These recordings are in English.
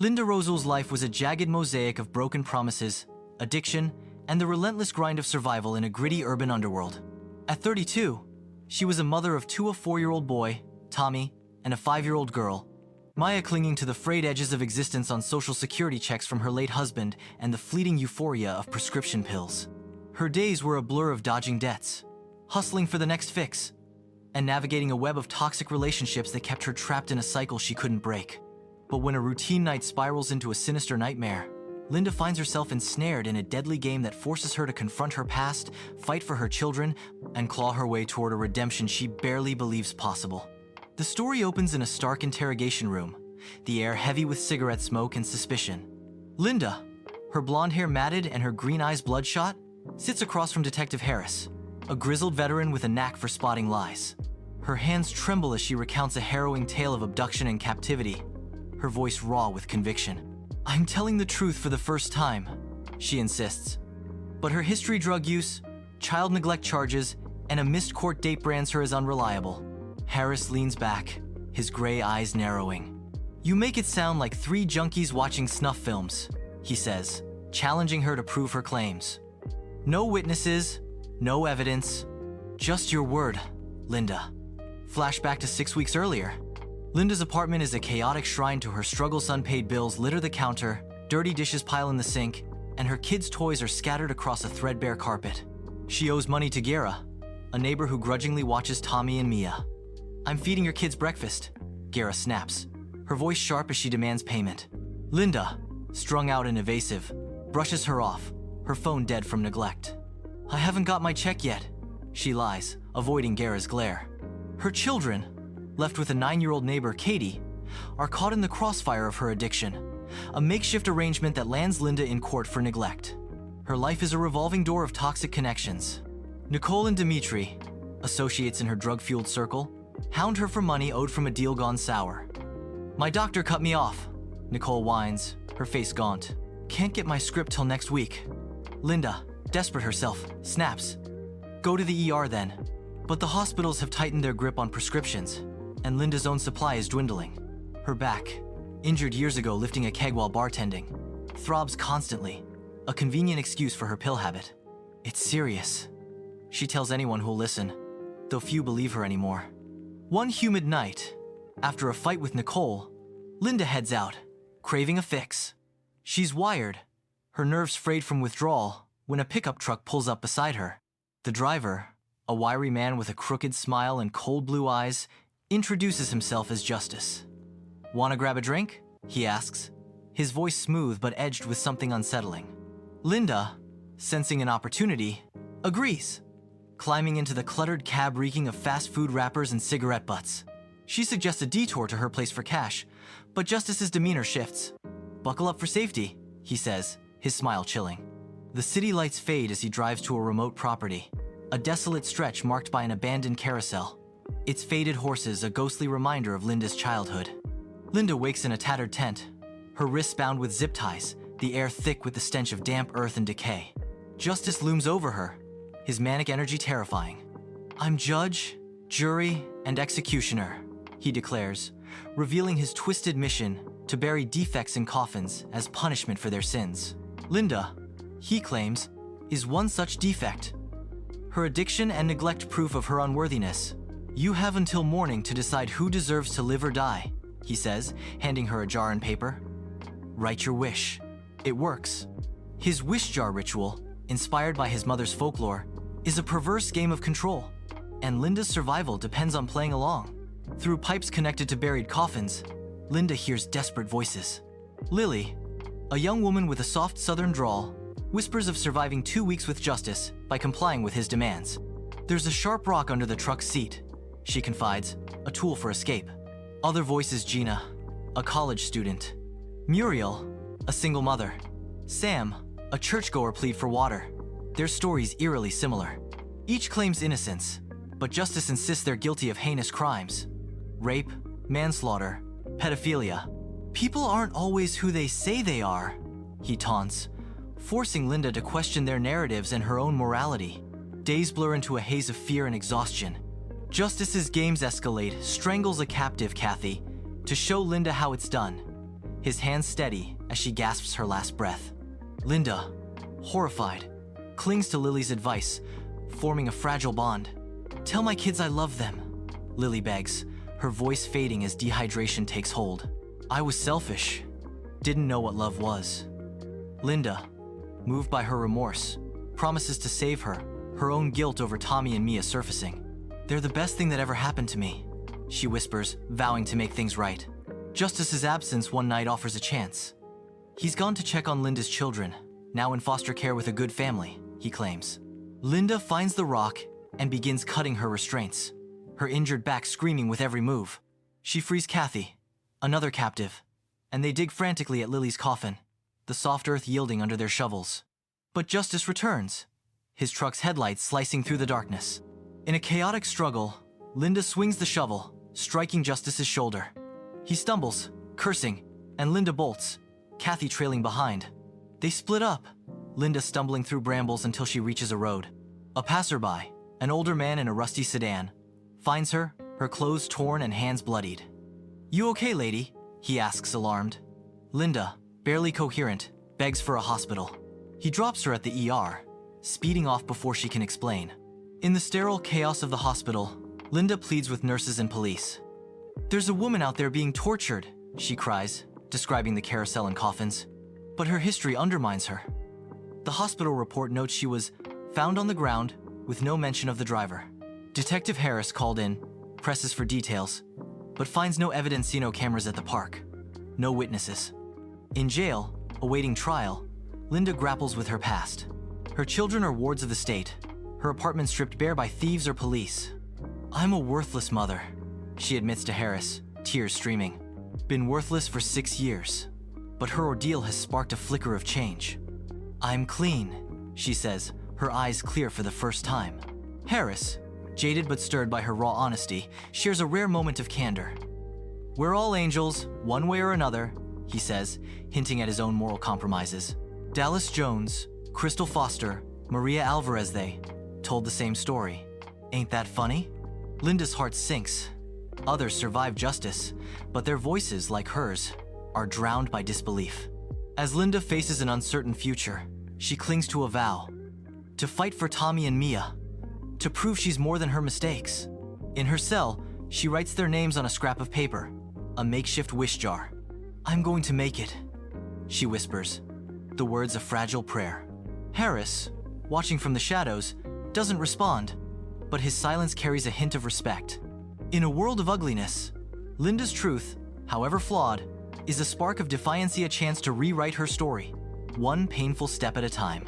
Linda Rosul's life was a jagged mosaic of broken promises, addiction, and the relentless grind of survival in a gritty urban underworld. At 32, she was a mother of a 4-year-old boy, Tommy, and a 5-year-old girl, Maya, clinging to the frayed edges of existence on social security checks from her late husband and the fleeting euphoria of prescription pills. Her days were a blur of dodging debts, hustling for the next fix, and navigating a web of toxic relationships that kept her trapped in a cycle she couldn't break. But when a routine night spirals into a sinister nightmare, Linda finds herself ensnared in a deadly game that forces her to confront her past, fight for her children, and claw her way toward a redemption she barely believes possible. The story opens in a stark interrogation room, the air heavy with cigarette smoke and suspicion. Linda, her blonde hair matted and her green eyes bloodshot, sits across from Detective Harris, a grizzled veteran with a knack for spotting lies. Her hands tremble as she recounts a harrowing tale of abduction and captivity, her voice raw with conviction. "I'm telling the truth for the first time," she insists. But her history, drug use, child neglect charges, and a missed court date brands her as unreliable. Harris leans back, his gray eyes narrowing. "You make it sound like 3 junkies watching snuff films," he says, challenging her to prove her claims. "No witnesses, no evidence, just your word, Linda." Flashback to 6 weeks earlier. Linda's apartment is a chaotic shrine to her struggles. Unpaid bills litter the counter, dirty dishes pile in the sink, and her kids' toys are scattered across a threadbare carpet. She owes money to Gara, a neighbor who grudgingly watches Tommy and Mia. "I'm feeding your kids breakfast," Gara snaps, her voice sharp as she demands payment. Linda, strung out and evasive, brushes her off, her phone dead from neglect. "I haven't got my check yet," she lies, avoiding Gara's glare. Her children, left with a 9-year-old neighbor, Katie, are caught in the crossfire of her addiction, a makeshift arrangement that lands Linda in court for neglect. Her life is a revolving door of toxic connections. Nicole and Dimitri, associates in her drug-fueled circle, hound her for money owed from a deal gone sour. "My doctor cut me off," Nicole whines, her face gaunt. "Can't get my script till next week." Linda, desperate herself, snaps, "Go to the ER then." But the hospitals have tightened their grip on prescriptions, and Linda's own supply is dwindling. Her back, injured years ago lifting a keg while bartending, throbs constantly, a convenient excuse for her pill habit. "It's serious," she tells anyone who'll listen, though few believe her anymore. One humid night, after a fight with Nicole, Linda heads out, craving a fix. She's wired, her nerves frayed from withdrawal, when a pickup truck pulls up beside her. The driver, a wiry man with a crooked smile and cold blue eyes, introduces himself as Justice. "Wanna grab a drink?" he asks, his voice smooth but edged with something unsettling. Linda, sensing an opportunity, agrees, climbing into the cluttered cab reeking of fast food wrappers and cigarette butts. She suggests a detour to her place for cash, but Justice's demeanor shifts. "Buckle up for safety," he says, his smile chilling. The city lights fade as he drives to a remote property, a desolate stretch marked by an abandoned carousel. Its faded horses a ghostly reminder of Linda's childhood. Linda wakes in a tattered tent, her wrists bound with zip ties, the air thick with the stench of damp earth and decay. Justice looms over her, his manic energy terrifying. "I'm judge, jury, and executioner," he declares, revealing his twisted mission to bury defects in coffins as punishment for their sins. Linda, he claims, is one such defect. Her addiction and neglect proof of her unworthiness. "You have until morning to decide who deserves to live or die," he says, handing her a jar and paper. "Write your wish." It works. His wish jar ritual, inspired by his mother's folklore, is a perverse game of control, and Linda's survival depends on playing along. Through pipes connected to buried coffins, Linda hears desperate voices. Lily, a young woman with a soft southern drawl, whispers of surviving 2 weeks with Justice by complying with his demands. "There's a sharp rock under the truck's seat," she confides, a tool for escape. Other voices: Gina, a college student. Muriel, a single mother. Sam, a churchgoer, plead for water. Their stories eerily similar. Each claims innocence, but Justice insists they're guilty of heinous crimes. Rape, manslaughter, pedophilia. "People aren't always who they say they are," he taunts, forcing Linda to question their narratives and her own morality. Days blur into a haze of fear and exhaustion. Justice's games escalate, strangles a captive, Kathy, to show Linda how it's done. his hands steady as she gasps her last breath. Linda, horrified, clings to Lily's advice, forming a fragile bond. "Tell my kids I love them," Lily begs, her voice fading as dehydration takes hold. "I was selfish. Didn't know what love was." Linda, moved by her remorse, promises to save her own guilt over Tommy and Mia surfacing. "They're the best thing that ever happened to me," she whispers, vowing to make things right. Justice's absence one night offers a chance. He's gone to check on Linda's children, now in foster care with a good family, he claims. Linda finds the rock and begins cutting her restraints, her injured back screaming with every move. She frees Kathy, another captive, and they dig frantically at Lily's coffin, the soft earth yielding under their shovels. But Justice returns, his truck's headlights slicing through the darkness. In a chaotic struggle, Linda swings the shovel, striking Justice's shoulder. He stumbles, cursing, and Linda bolts, Kathy trailing behind. They split up, Linda stumbling through brambles until she reaches a road. A passerby, an older man in a rusty sedan, finds her, her clothes torn and hands bloodied. "You okay, lady?" he asks, alarmed. Linda, barely coherent, begs for a hospital. He drops her at the ER, speeding off before she can explain. In the sterile chaos of the hospital, Linda pleads with nurses and police. "There's a woman out there being tortured," she cries, describing the carousel and coffins. But her history undermines her. The hospital report notes she was found on the ground with no mention of the driver. Detective Harris, called in, presses for details, but finds no evidence-no cameras at the park. No witnesses. In jail, awaiting trial, Linda grapples with her past. Her children are wards of the state, her apartment stripped bare by thieves or police. "I'm a worthless mother," she admits to Harris, tears streaming. "Been worthless for 6 years, but her ordeal has sparked a flicker of change. I'm clean," she says, her eyes clear for the first time. Harris, jaded but stirred by her raw honesty, shares a rare moment of candor. "We're all angels, one way or another," he says, hinting at his own moral compromises. Dallas Jones, Crystal Foster, Maria Alvarez, they told the same story. Ain't that funny? Linda's heart sinks. Others survive justice, but their voices, like hers, are drowned by disbelief. As Linda faces an uncertain future, she clings to a vow. To fight for Tommy and Mia. To prove she's more than her mistakes. In her cell, she writes their names on a scrap of paper, a makeshift wish jar. "I'm going to make it," she whispers, the words a fragile prayer. Harris, watching from the shadows, doesn't respond, but his silence carries a hint of respect. In a world of ugliness, Linda's truth, however flawed, is a spark of defiancy, a chance to rewrite her story, one painful step at a time.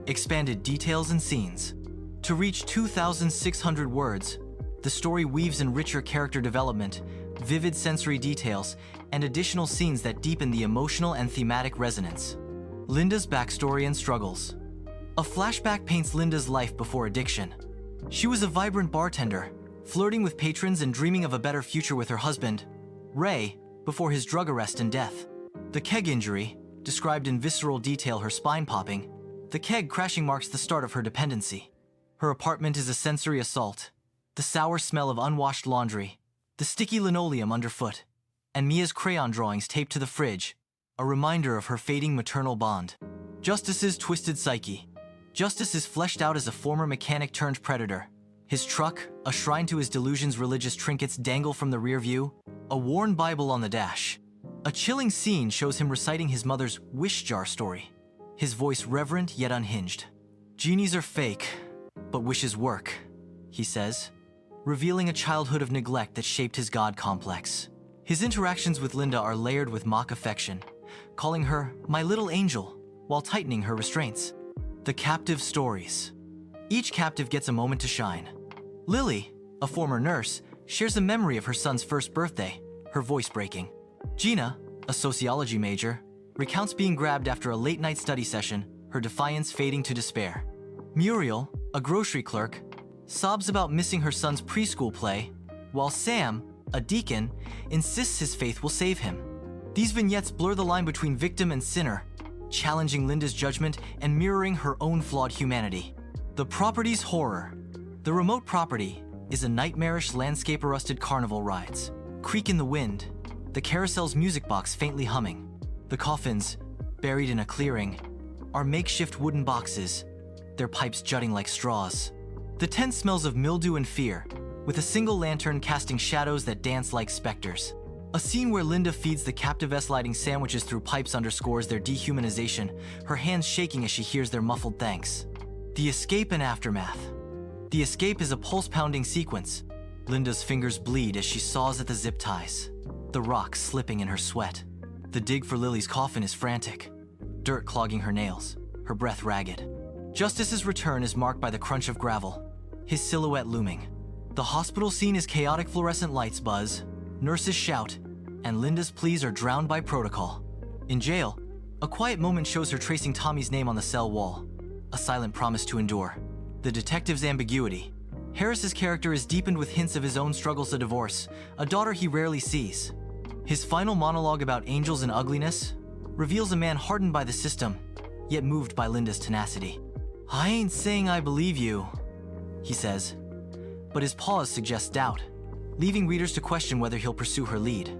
Expanded details and scenes. To reach 2,600 words, the story weaves in richer character development, vivid sensory details, and additional scenes that deepen the emotional and thematic resonance. Linda's backstory and struggles. A flashback paints Linda's life before addiction. She was a vibrant bartender, flirting with patrons and dreaming of a better future with her husband, Ray, before his drug arrest and death. The keg injury, described in visceral detail, her spine popping. The keg crashing marks the start of her dependency. Her apartment is a sensory assault. The sour smell of unwashed laundry, the sticky linoleum underfoot, and Mia's crayon drawings taped to the fridge, a reminder of her fading maternal bond. Justice's twisted psyche. Justice is fleshed out as a former mechanic turned predator. His truck, a shrine to his delusions, religious trinkets dangle from the rear view, a worn Bible on the dash. A chilling scene shows him reciting his mother's wish jar story, his voice reverent yet unhinged. "Genies are fake, but wishes work," he says, revealing a childhood of neglect that shaped his God complex. His interactions with Linda are layered with mock affection, calling her "my little angel" while tightening her restraints. The captive stories. Each captive gets a moment to shine. Lily, a former nurse, shares a memory of her son's first birthday, her voice breaking. Gina, a sociology major, recounts being grabbed after a late-night study session, her defiance fading to despair. Muriel, a grocery clerk, sobs about missing her son's preschool play, while Sam, a deacon, insists his faith will save him. These vignettes blur the line between victim and sinner, challenging Linda's judgment and mirroring her own flawed humanity. The property's horror. The remote property is a nightmarish landscape rusted carnival rides. Creak in the wind, the carousel's music box faintly humming. The coffins, buried in a clearing, are makeshift wooden boxes, their pipes jutting like straws. The tent smells of mildew and fear, with a single lantern casting shadows that dance like specters. A scene where Linda feeds the captivess lighting sandwiches through pipes underscores their dehumanization, her hands shaking as she hears their muffled thanks. The escape and aftermath. The escape is a pulse-pounding sequence. Linda's fingers bleed as she saws at the zip ties, the rocks slipping in her sweat. The dig for Lily's coffin is frantic, dirt clogging her nails, her breath ragged. Justice's return is marked by the crunch of gravel, his silhouette looming. The hospital scene is chaotic. Fluorescent lights buzz, nurses shout, and Linda's pleas are drowned by protocol. In jail, a quiet moment shows her tracing Tommy's name on the cell wall, a silent promise to endure. The detective's ambiguity. Harris's character is deepened with hints of his own struggles to divorce, a daughter he rarely sees. His final monologue about angels and ugliness reveals a man hardened by the system, yet moved by Linda's tenacity. "I ain't saying I believe you," he says, but his pause suggests doubt, leaving readers to question whether he'll pursue her lead.